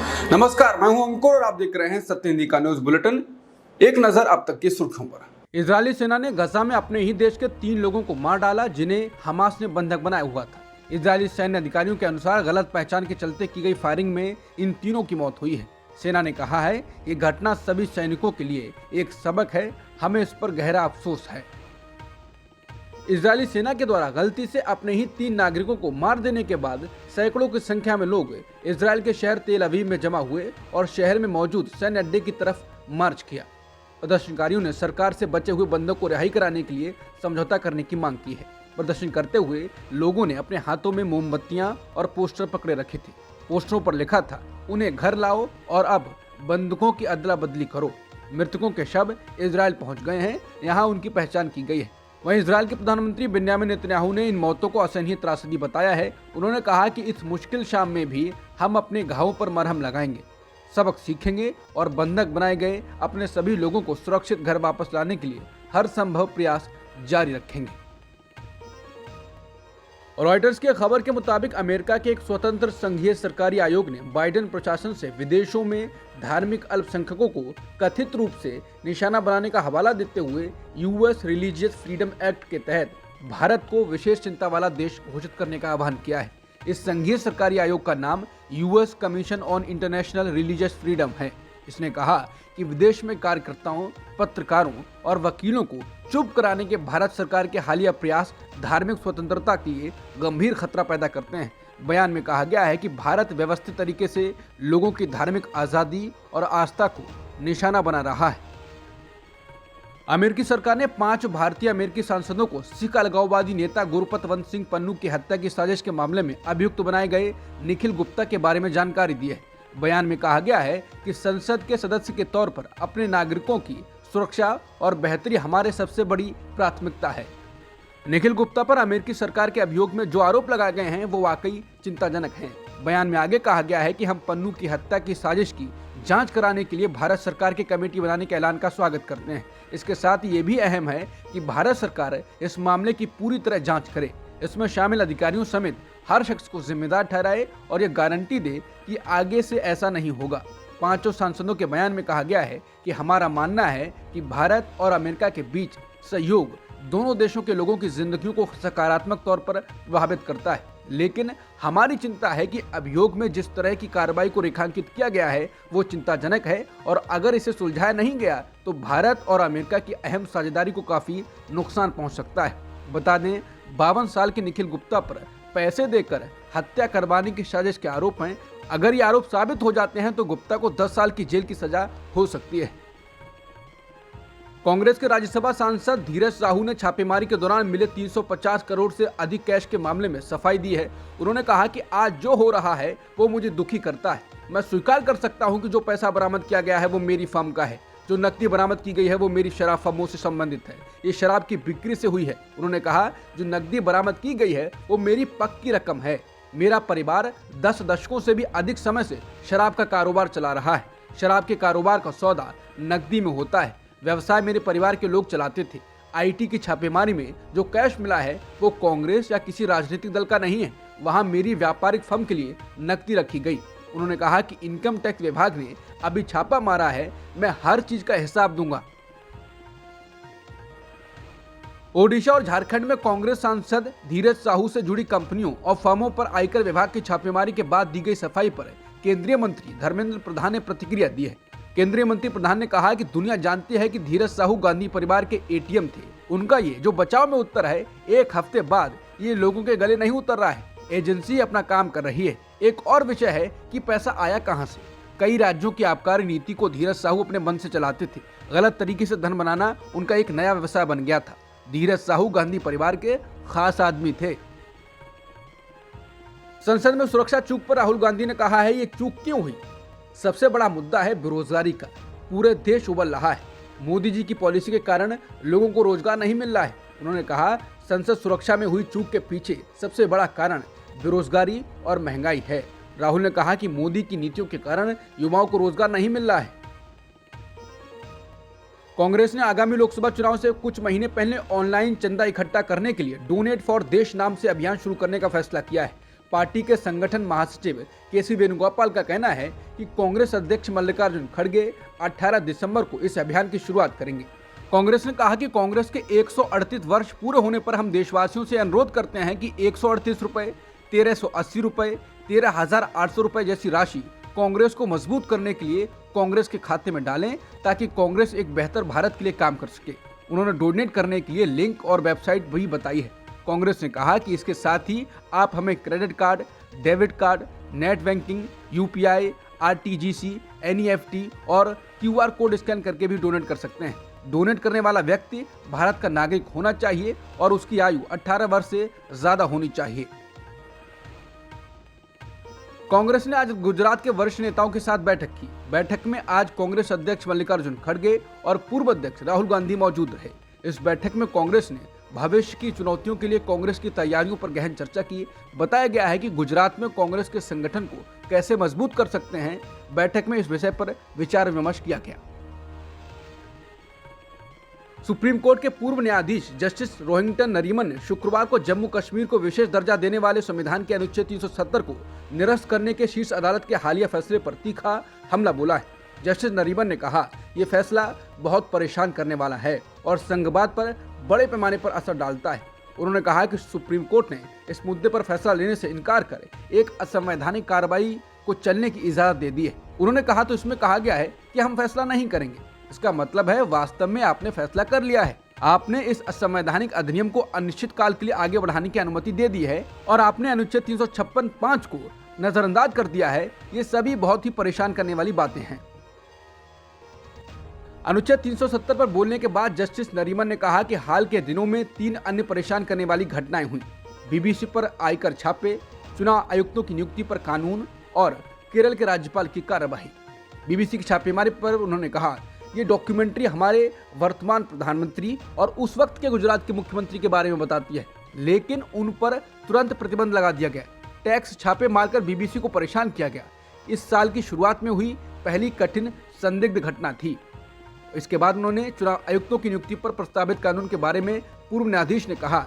नमस्कार, मैं हूं अंकुर और आप देख रहे हैं सत्य हिंदी का न्यूज बुलेटिन। एक नजर अब तक की सुर्खियों पर। इजरायली सेना ने गजा में अपने ही देश के 3 लोगों को मार डाला जिन्हें हमास ने बंधक बनाया हुआ था। इजरायली सैन्य अधिकारियों के अनुसार गलत पहचान के चलते की गई फायरिंग में इन तीनों की मौत हुई है। सेना ने कहा है ये घटना सभी सैनिकों के लिए एक सबक है, हमें इस पर गहरा अफसोस है। इजरायली सेना के द्वारा गलती से अपने ही 3 नागरिकों को मार देने के बाद सैकड़ों की संख्या में लोग इजरायल के शहर तेल अवीव में जमा हुए और शहर में मौजूद सैन्य अड्डे की तरफ मार्च किया। प्रदर्शनकारियों ने सरकार से बचे हुए बंदों को रिहाई कराने के लिए समझौता करने की मांग की है। प्रदर्शन करते हुए लोगों ने अपने हाथों में मोमबत्तियां और पोस्टर पकड़े रखे थे। पोस्टरों पर लिखा था, उन्हें घर लाओ और अब बंदूकों की अदला बदली करो। मृतकों के शव इजरायल पहुंच गए हैं, यहाँ उनकी पहचान की गई है। वहीं इजरायल के प्रधानमंत्री बेन्यामिन नेतन्याहू ने इन मौतों को असहनीय त्रासदी बताया है। उन्होंने कहा कि इस मुश्किल शाम में भी हम अपने घावों पर मरहम लगाएंगे, सबक सीखेंगे और बंधक बनाए गए अपने सभी लोगों को सुरक्षित घर वापस लाने के लिए हर संभव प्रयास जारी रखेंगे। रॉयटर्स की खबर के मुताबिक अमेरिका के एक स्वतंत्र संघीय सरकारी आयोग ने बाइडेन प्रशासन से विदेशों में धार्मिक अल्पसंख्यकों को कथित रूप से निशाना बनाने का हवाला देते हुए यूएस रिलीजियस फ्रीडम एक्ट के तहत भारत को विशेष चिंता वाला देश घोषित करने का आह्वान किया है। इस संघीय सरकारी आयोग का नाम US commission on international religious freedom है। इसने कहा कि विदेश में कार्यकर्ताओं, पत्रकारों और वकीलों को चुप कराने के भारत सरकार के हालिया प्रयास धार्मिक स्वतंत्रता के लिए गंभीर खतरा पैदा करते हैं। बयान में कहा गया है कि भारत व्यवस्थित तरीके से लोगों की धार्मिक आज़ादी और आस्था को निशाना बना रहा है। अमेरिकी सरकार ने 5 भारतीय अमेरिकी सांसदों को सिख अलगाववादी नेता गुरपतवंत सिंह पन्नू की हत्या की साजिश के मामले में अभियुक्त बनाए गए निखिल गुप्ता के बारे में जानकारी दी है। बयान में कहा गया है कि संसद के सदस्य के तौर पर अपने नागरिकों की सुरक्षा और बेहतरी हमारे सबसे बड़ी प्राथमिकता है। निखिल गुप्ता पर अमेरिकी सरकार के अभियोग में जो आरोप लगाए गए हैं वो वाकई चिंताजनक हैं। बयान में आगे कहा गया है कि हम पन्नू की हत्या की साजिश की जांच कराने के लिए भारत सरकार की कमेटी बनाने के ऐलान का स्वागत करते हैं। इसके साथ ये भी अहम है कि भारत सरकार इस मामले की पूरी तरह जांच करे, इसमें शामिल अधिकारियों समेत हर शख्स को जिम्मेदार ठहराए और ये गारंटी दे कि आगे से ऐसा नहीं होगा। 5 सांसदों के बयान में कहा गया है कि हमारा मानना है कि भारत और अमेरिका के बीच सहयोग दोनों देशों के लोगों की जिंदगियों को सकारात्मक तौर पर प्रभावित करता है, लेकिन हमारी चिंता है कि अभियोग में जिस तरह की कार्रवाई को रेखांकित किया गया है वो चिंताजनक है और अगर इसे सुलझाया नहीं गया तो भारत और अमेरिका की अहम साझेदारी को काफी नुकसान पहुंच सकता है। बता दें, 52 साल के निखिल गुप्ता पर पैसे देकर हत्या करवाने की साजिश के आरोप हैं। अगर ये आरोप साबित हो जाते हैं तो गुप्ता को 10 साल की जेल की सजा हो सकती है। कांग्रेस के राज्यसभा सांसद धीरज साहू ने छापेमारी के दौरान मिले 350 करोड़ से अधिक कैश के मामले में सफाई दी है। उन्होंने कहा कि आज जो हो रहा है वो मुझे दुखी करता है। मैं स्वीकार कर सकता हूं कि जो पैसा बरामद किया गया है वो मेरी फर्म का है, जो नकदी बरामद की गई है वो मेरी शराब फर्मों से संबंधित है, ये शराब की बिक्री से हुई है। उन्होंने कहा जो नकदी बरामद की गई है वो मेरी पक्की रकम है। मेरा परिवार 10 दशकों से भी अधिक समय से शराब का कारोबार चला रहा है। शराब के कारोबार का सौदा नकदी में होता है। व्यवसाय मेरे परिवार के लोग चलाते थे। आईटी की छापेमारी में जो कैश मिला है वो कांग्रेस या किसी राजनीतिक दल का नहीं है, वहां मेरी व्यापारिक फर्म के लिए नकदी रखी गई। उन्होंने कहा कि इनकम टैक्स विभाग ने अभी छापा मारा है, मैं हर चीज का हिसाब दूंगा। ओडिशा और झारखंड में कांग्रेस सांसद धीरज साहू से जुड़ी कंपनियों और फर्मों पर आयकर विभाग की छापेमारी के बाद दी गई सफाई पर केंद्रीय मंत्री धर्मेंद्र प्रधान ने प्रतिक्रिया दी है। केंद्रीय मंत्री प्रधान ने कहा कि दुनिया जानती है कि धीरज साहू गांधी परिवार के एटीएम थे। उनका ये जो बचाव में उत्तर है, 1 हफ्ते बाद ये लोगों के गले नहीं उतर रहा है। एजेंसी अपना काम कर रही है। एक और विषय है कि पैसा आया कहां से। कई राज्यों की आबकारी नीति को धीरज साहू अपने मन से चलाते थे। गलत तरीके से धन बनाना उनका एक नया व्यवसाय बन गया था। धीरज साहू गांधी परिवार के खास आदमी थे। संसद में सुरक्षा चूक पर राहुल गांधी ने कहा है ये चूक क्यों हुई। सबसे बड़ा मुद्दा है बेरोजगारी का। पूरे देश उबल रहा है। मोदी जी की पॉलिसी के कारण लोगों को रोजगार नहीं मिल रहा है। उन्होंने कहा संसद सुरक्षा में हुई चूक के पीछे सबसे बड़ा कारण बेरोजगारी और महंगाई है। राहुल ने कहा कि मोदी की नीतियों के कारण युवाओं को रोजगार नहीं मिल रहा है। कांग्रेस ने आगामी लोकसभा चुनाव से कुछ महीने पहले ऑनलाइन चंदा इकट्ठा करने के लिए डोनेट फॉर देश नाम से अभियान शुरू करने का फैसला किया है। पार्टी के संगठन महासचिव केसी वेणुगोपाल का कहना है कि कांग्रेस अध्यक्ष मल्लिकार्जुन खड़गे 18 दिसंबर को इस अभियान की शुरुआत करेंगे। कांग्रेस ने कहा कि कांग्रेस के 138 वर्ष पूरे होने पर हम देशवासियों से अनुरोध करते हैं कि 138 रुपए, 1380 रुपए, 13,800 रुपए जैसी राशि कांग्रेस को मजबूत करने के लिए कांग्रेस के खाते में डालें, ताकि कांग्रेस एक बेहतर भारत के लिए काम कर सके। उन्होंने डोनेट करने के लिए लिंक और वेबसाइट भी बताई है। कांग्रेस ने कहा कि इसके साथ ही आप हमें credit card, debit card, net banking, UPI, RTGS, NEFT और क्यूआर कोड स्कैन करके भी डोनेट कर सकते हैं। डोनेट करने वाला व्यक्ति भारत का नागरिक होना चाहिए और उसकी आयु 18 वर्ष से ज्यादा होनी चाहिए। कांग्रेस ने आज गुजरात के वरिष्ठ नेताओं के साथ बैठक की। बैठक में आज कांग्रेस अध्यक्ष मल्लिकार्जुन खड़गे और पूर्व अध्यक्ष राहुल गांधी मौजूद रहे। इस बैठक में कांग्रेस ने भविष्य की चुनौतियों के लिए कांग्रेस की तैयारियों पर गहन चर्चा की। बताया गया है कि गुजरात में कांग्रेस के संगठन को कैसे मजबूत कर सकते हैं। बैठक में इस विषय पर विचार विमर्श किया गया। सुप्रीम कोर्ट के पूर्व न्यायाधीश जस्टिस रोहिंटन नरीमन ने शुक्रवार को जम्मू कश्मीर को विशेष दर्जा देने वाले संविधान के अनुच्छेद 370 को निरस्त करने के शीर्ष अदालत के हालिया फैसले पर तीखा हमला बोला है। जस्टिस नरीमन ने कहा, ये फैसला बहुत परेशान करने वाला है और संघवाद पर बड़े पैमाने पर असर डालता है। उन्होंने कहा कि सुप्रीम कोर्ट ने इस मुद्दे पर फैसला लेने से इनकार कर एक असंवैधानिक कार्रवाई को चलने की इजाजत दे दी है। उन्होंने कहा, तो इसमें कहा गया है कि हम फैसला नहीं करेंगे, इसका मतलब है वास्तव में आपने फैसला कर लिया है। आपने इस असंवैधानिक अधिनियम को अनिश्चित काल के लिए आगे बढ़ाने की अनुमति दे दी है और आपने अनुच्छेद 356(5) को नजरअंदाज कर दिया है। ये सभी बहुत ही परेशान करने वाली बातें हैं। अनुच्छेद 370 पर बोलने के बाद जस्टिस नरीमन ने कहा कि हाल के दिनों में 3 अन्य परेशान करने वाली घटनाएं हुई। बीबीसी पर आयकर छापे, चुनाव आयुक्तों की नियुक्ति पर कानून और केरल के राज्यपाल की कार्रवाई। बीबीसी की छापेमारी पर उन्होंने कहा, ये डॉक्यूमेंट्री हमारे वर्तमान प्रधानमंत्री और उस वक्त के गुजरात के मुख्यमंत्री के बारे में बताती है, लेकिन उन पर तुरंत प्रतिबंध लगा दिया गया। टैक्स छापे मारकर बीबीसी को परेशान किया गया। इस साल की शुरुआत में हुई पहली कठिन संदिग्ध घटना थी। इसके बाद उन्होंने चुनाव आयुक्तों की नियुक्ति पर प्रस्तावित कानून के बारे में पूर्व न्यायाधीश ने कहा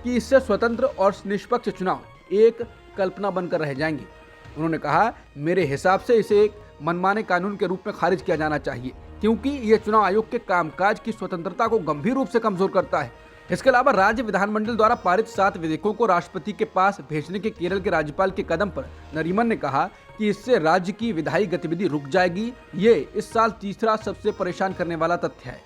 कि इससे स्वतंत्र और निष्पक्ष चुनाव एक कल्पना बनकर रह जाएंगे। उन्होंने कहा, मेरे हिसाब से इसे एक मनमाने कानून के रूप में खारिज किया जाना चाहिए, क्योंकि यह चुनाव आयोग के कामकाज की स्वतंत्रता को गंभीर रूप से कमजोर करता है। इसके अलावा राज्य विधानमंडल द्वारा पारित 7 विधेयकों को राष्ट्रपति के पास भेजने के केरल के राज्यपाल के कदम पर नरीमन ने कहा कि इससे राज्य की विधायी गतिविधि रुक जाएगी। ये इस साल तीसरा सबसे परेशान करने वाला तथ्य है।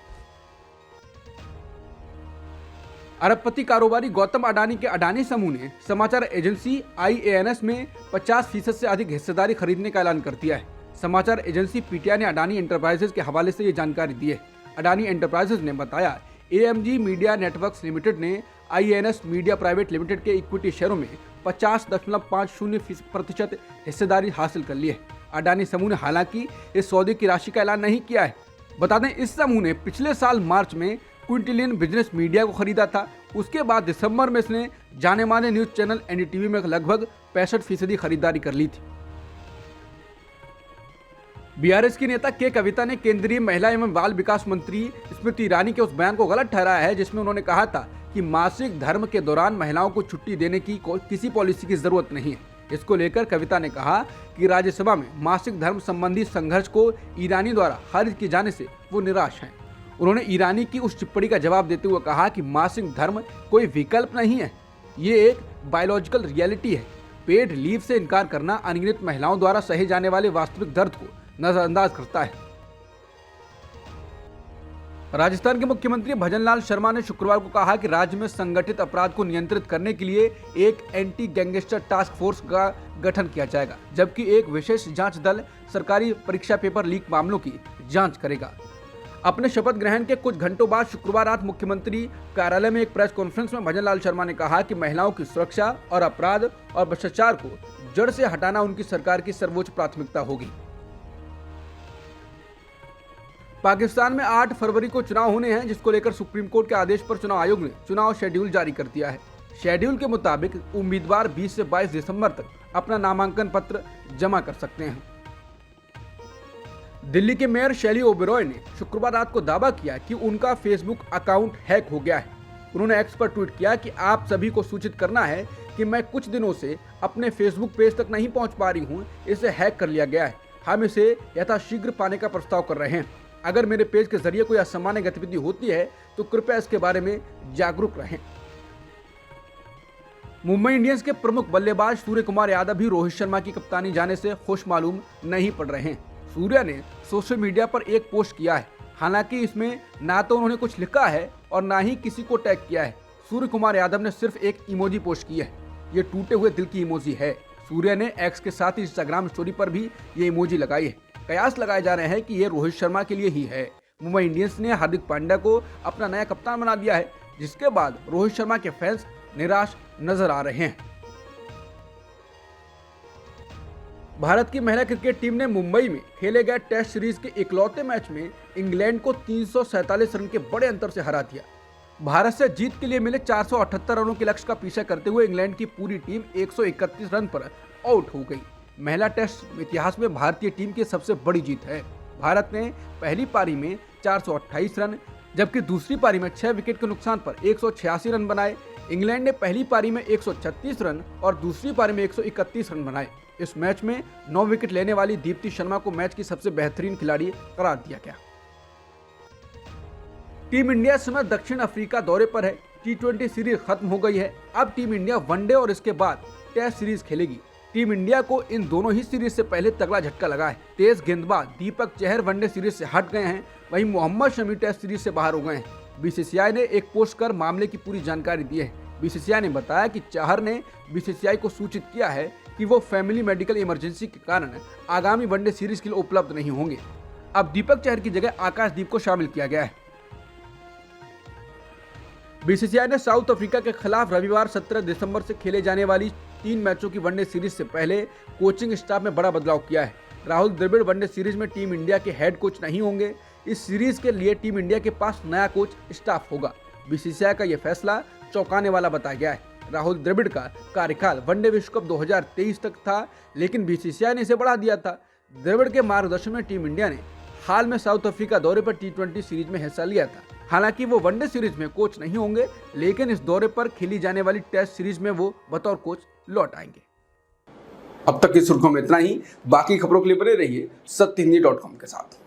अरबपति कारोबारी गौतम अडानी के अडानी समूह ने समाचार एजेंसी IANS में 50% से अधिक हिस्सेदारी खरीदने का ऐलान कर दिया है। समाचार एजेंसी पीटीआई ने अडानी एंटरप्राइजेज के हवाले से ये जानकारी दी है। अडानी एंटरप्राइजेज ने बताया, AMG मीडिया नेटवर्क्स लिमिटेड ने IANS मीडिया प्राइवेट लिमिटेड के इक्विटी शेयरों में 50.50% हिस्सेदारी हासिल कर ली है। अडानी समूह ने हालांकि इस सौदे की राशि का ऐलान नहीं किया है। बता दें, इस समूह ने पिछले साल मार्च में क्विंटिलियन बिजनेस मीडिया को खरीदा था। उसके बाद दिसंबर में इसने जाने माने न्यूज चैनल NDTV में लगभग 65% खरीदारी कर ली थी। BRS की नेता के कविता ने केंद्रीय महिला एवं बाल विकास मंत्री स्मृति ईरानी के उस बयान को गलत ठहराया है जिसमें उन्होंने कहा था कि मासिक धर्म के दौरान महिलाओं को छुट्टी देने की किसी पॉलिसी की जरूरत नहीं है। इसको लेकर कविता ने कहा कि राज्यसभा में मासिक धर्म संबंधी संघर्ष को ईरानी द्वारा खारिज किए जाने से वो निराश हैं। उन्होंने ईरानी की उस टिप्पणी का जवाब देते हुए कहा कि मासिक धर्म कोई विकल्प नहीं है, ये एक बायोलॉजिकल रियलिटी है। पेड लीव से इनकार करना अनगिनत महिलाओं द्वारा सहे जाने वाले वास्तविक दर्द को नजरअंदाज करता है। राजस्थान के मुख्यमंत्री भजनलाल शर्मा ने शुक्रवार को कहा कि राज्य में संगठित अपराध को नियंत्रित करने के लिए एक एंटी गैंगस्टर टास्क फोर्स का गठन किया जाएगा, जबकि एक विशेष जांच दल सरकारी परीक्षा पेपर लीक मामलों की जांच करेगा। अपने शपथ ग्रहण के कुछ घंटों बाद शुक्रवार रात मुख्यमंत्री कार्यालय में एक प्रेस कॉन्फ्रेंस में भजनलाल शर्मा ने कहा कि महिलाओं की सुरक्षा और अपराध और भ्रष्टाचार को जड़ से हटाना उनकी सरकार की सर्वोच्च प्राथमिकता होगी। पाकिस्तान में 8 फरवरी को चुनाव होने हैं, जिसको लेकर सुप्रीम कोर्ट के आदेश पर चुनाव आयोग ने चुनाव शेड्यूल जारी कर दिया है। शेड्यूल के मुताबिक उम्मीदवार 20 से 22 दिसंबर तक अपना नामांकन पत्र जमा कर सकते हैं। दिल्ली के मेयर शैली ओबेरॉय ने शुक्रवार रात को दावा किया कि उनका फेसबुक अकाउंट हैक हो गया है। उन्होंने एक्स पर ट्वीट किया कि आप सभी को सूचित करना है कि मैं कुछ दिनों से अपने फेसबुक पेज तक नहीं पहुंच पा रही हूं, इसे हैक कर लिया गया है। हम इसे यथाशीघ्र पाने का प्रस्ताव कर रहे हैं। अगर मेरे पेज के जरिए कोई असामान्य गतिविधि होती है तो कृपया इसके बारे में जागरूक रहें। मुंबई इंडियंस के प्रमुख बल्लेबाज सूर्य कुमार यादव भी रोहित शर्मा की कप्तानी जाने से खुश मालूम नहीं पड़ रहे हैं। सूर्या ने सोशल मीडिया पर एक पोस्ट किया है। हालांकि इसमें ना तो उन्होंने कुछ लिखा है और ना ही किसी को टैग किया है। सूर्य कुमार यादव ने सिर्फ एक इमोजी पोस्ट की है। ये टूटे हुए दिल की इमोजी है। सूर्या ने एक्स के साथ इंस्टाग्राम स्टोरी पर भी ये इमोजी लगाई है। कयास लगाए जा रहे हैं कि ये रोहित शर्मा के लिए ही है। मुंबई इंडियंस ने हार्दिक पांड्या को अपना नया कप्तान बना दिया है, जिसके बाद रोहित शर्मा के फैंस निराश नजर आ रहे हैं। भारत की महिला क्रिकेट टीम ने मुंबई में खेले गए टेस्ट सीरीज के इकलौते मैच में इंग्लैंड को 347 रन के बड़े अंतर से हरा दिया। भारत से जीत के लिए मिले 478 रनों के लक्ष्य का पीछा करते हुए इंग्लैंड की पूरी टीम 131 रन पर आउट हो गई। महिला टेस्ट इतिहास में भारतीय टीम की सबसे बड़ी जीत है। भारत ने पहली पारी में 428 रन जबकि दूसरी पारी में 6 विकेट के नुकसान पर 186 रन बनाए। इंग्लैंड ने पहली पारी में 136 रन और दूसरी पारी में 131 रन बनाए। इस मैच में 9 विकेट लेने वाली दीप्ति शर्मा को मैच की सबसे बेहतरीन खिलाड़ी करार दिया गया। टीम इंडिया इस समय दक्षिण अफ्रीका दौरे पर है। T20 सीरीज खत्म हो गई है। अब टीम इंडिया वनडे और इसके बाद टेस्ट सीरीज खेलेगी। टीम इंडिया को इन दोनों ही सीरीज से पहले तगड़ा झटका लगा है। तेज गेंदबाज दीपक चहर वनडे सीरीज से हट गए हैं, वहीं मोहम्मद शमी टेस्ट सीरीज से बाहर हो गए हैं। बीसीसीआई ने एक पोस्ट कर मामले की पूरी जानकारी दी है। बीसीसीआई ने बताया कि चहर ने बीसीसीआई को सूचित किया है कि वो फैमिली मेडिकल इमरजेंसी के कारण आगामी वनडे सीरीज के लिए उपलब्ध नहीं होंगे। अब दीपक चहर की जगह आकाशदीप को शामिल किया गया है। बीसीसीआई ने साउथ अफ्रीका के खिलाफ रविवार 17 दिसंबर से खेले जाने वाली 3 मैचों की वनडे सीरीज से पहले कोचिंग स्टाफ में बड़ा बदलाव किया है। राहुल द्रविड़ वनडे सीरीज में टीम इंडिया के हेड कोच नहीं होंगे। इस सीरीज के लिए टीम इंडिया के पास नया कोच स्टाफ होगा। बीसीसीआई का यह फैसला चौंकाने वाला बताया गया है। राहुल द्रविड़ का कार्यकाल वनडे विश्व कप 2023 तक था, लेकिन बीसीसीआई ने इसे बढ़ा दिया था। द्रविड़ के मार्गदर्शन में टीम इंडिया ने हाल में साउथ अफ्रीका दौरे पर T20 सीरीज में हिस्सा लिया था। हालांकि वो वनडे सीरीज में कोच नहीं होंगे, लेकिन इस दौरे पर खेली जाने वाली टेस्ट सीरीज में वो बतौर कोच लौट आएंगे। अब तक की सुर्खियों में इतना ही। बाकी खबरों के लिए बने रहिए सत्यहिंदी.com के साथ।